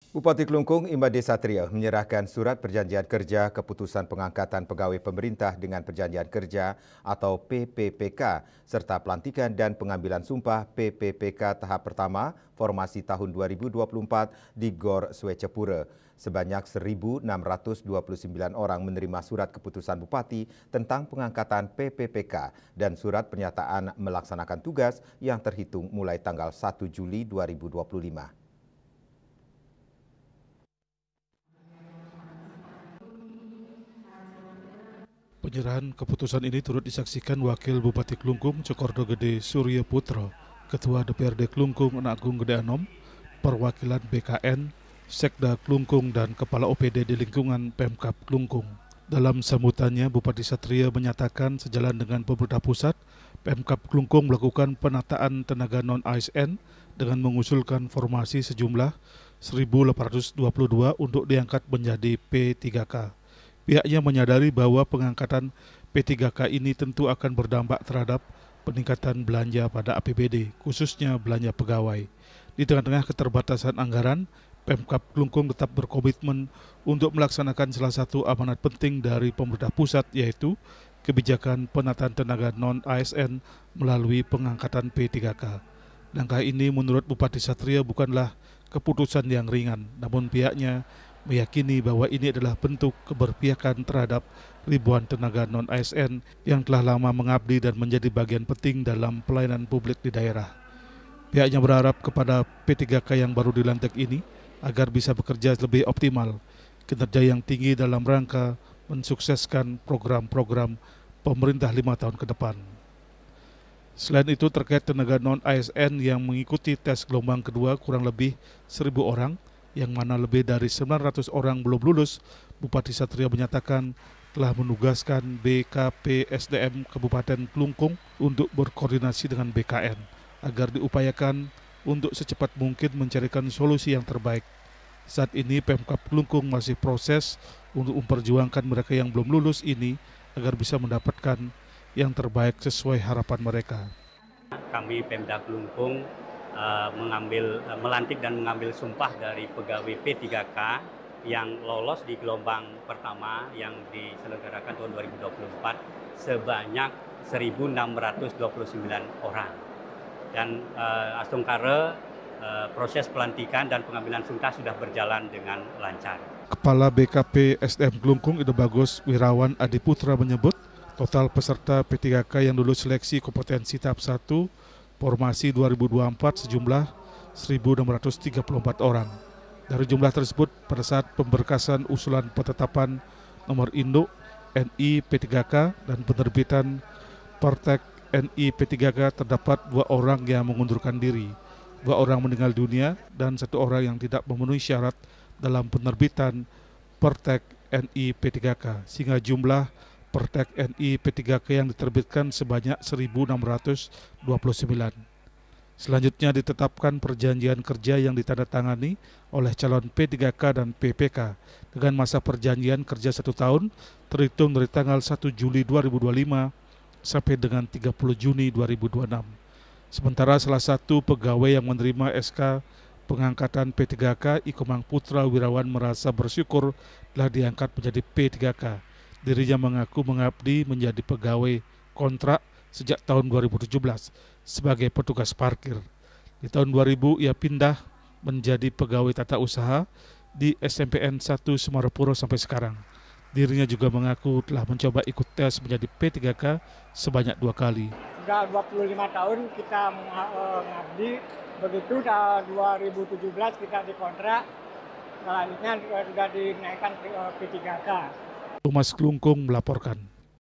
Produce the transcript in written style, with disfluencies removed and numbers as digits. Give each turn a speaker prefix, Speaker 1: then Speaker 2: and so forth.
Speaker 1: Bupati Klungkung Imade Satrio menyerahkan surat perjanjian kerja keputusan pengangkatan pegawai pemerintah dengan perjanjian kerja atau PPPK serta pelantikan dan pengambilan sumpah PPPK tahap pertama formasi tahun 2024 di Gor Swecepure. Sebanyak 1.629 orang menerima surat keputusan Bupati tentang pengangkatan PPPK dan surat pernyataan melaksanakan tugas yang terhitung mulai tanggal 1 Juli 2025.
Speaker 2: Penyerahan keputusan ini turut disaksikan Wakil Bupati Klungkung Cokordo Gede Surya Putra, Ketua DPRD Klungkung Agung Gede Anom, perwakilan BKN, Sekda Klungkung dan Kepala OPD di lingkungan Pemkab Klungkung. Dalam sambutannya, Bupati Satria menyatakan sejalan dengan pemerintah pusat, Pemkab Klungkung melakukan penataan tenaga non-ASN dengan mengusulkan formasi sejumlah 1.822 untuk diangkat menjadi P3K. Pihaknya menyadari bahwa pengangkatan P3K ini tentu akan berdampak terhadap peningkatan belanja pada APBD, khususnya belanja pegawai. Di tengah-tengah keterbatasan anggaran, Pemkab Klungkung tetap berkomitmen untuk melaksanakan salah satu amanat penting dari pemerintah pusat, yaitu kebijakan penataan tenaga non-ASN melalui pengangkatan P3K. Langkah ini menurut Bupati Satria bukanlah keputusan yang ringan, namun pihaknya meyakini bahwa ini adalah bentuk keberpihakan terhadap ribuan tenaga non-ASN yang telah lama mengabdi dan menjadi bagian penting dalam pelayanan publik di daerah. Pihaknya berharap kepada P3K yang baru dilantik ini agar bisa bekerja lebih optimal, kinerja yang tinggi dalam rangka mensukseskan program-program pemerintah 5 tahun ke depan. Selain itu, terkait tenaga non-ASN yang mengikuti tes gelombang kedua kurang lebih 1.000 orang, yang mana lebih dari 900 orang belum lulus, Bupati Satria menyatakan telah menugaskan BKPSDM Kabupaten Klungkung untuk berkoordinasi dengan BKN agar diupayakan untuk secepat mungkin mencarikan solusi yang terbaik. Saat ini Pemkab Klungkung masih proses untuk memperjuangkan mereka yang belum lulus ini agar bisa mendapatkan yang terbaik sesuai harapan mereka.
Speaker 3: Kami Pemda Klungkung melantik dan mengambil sumpah dari pegawai P3K yang lolos di gelombang pertama yang diselenggarakan tahun 2024 sebanyak 1.629 orang. Dan astungkara proses pelantikan dan pengambilan sumpah sudah berjalan dengan lancar.
Speaker 2: Kepala BKP SDM Klungkung Ide Bagus Wirawan Adiputra menyebut total peserta P3K yang lulus seleksi kompetensi tahap 1 formasi 2024 sejumlah 1.634 orang. Dari jumlah tersebut, pada saat pemberkasan usulan penetapan nomor induk NI P3K dan penerbitan Pertek NI P3K terdapat 2 orang yang mengundurkan diri, 2 orang meninggal dunia, dan 1 orang yang tidak memenuhi syarat dalam penerbitan Pertek NI P3K, sehingga jumlah Pertek NI P3K yang diterbitkan sebanyak 1.629. Selanjutnya ditetapkan perjanjian kerja yang ditandatangani oleh calon P3K dan PPK dengan masa perjanjian kerja 1 tahun terhitung dari tanggal 1 Juli 2025 sampai dengan 30 Juni 2026. Sementara salah satu pegawai yang menerima SK pengangkatan P3K, Ikomang Putra Wirawan, merasa bersyukur telah diangkat menjadi P3K. Dirinya mengaku mengabdi menjadi pegawai kontrak sejak tahun 2017 sebagai petugas parkir. Di tahun 2000 ia pindah menjadi pegawai tata usaha di SMPN 1 Semarapuro sampai sekarang. Dirinya juga mengaku telah mencoba ikut tes menjadi P3K sebanyak 2 kali.
Speaker 4: Sudah 25 tahun kita mengabdi, begitu tahun 2017 kita dikontrak, selanjutnya sudah dinaikkan P3K.
Speaker 2: Thomas Klungkung melaporkan.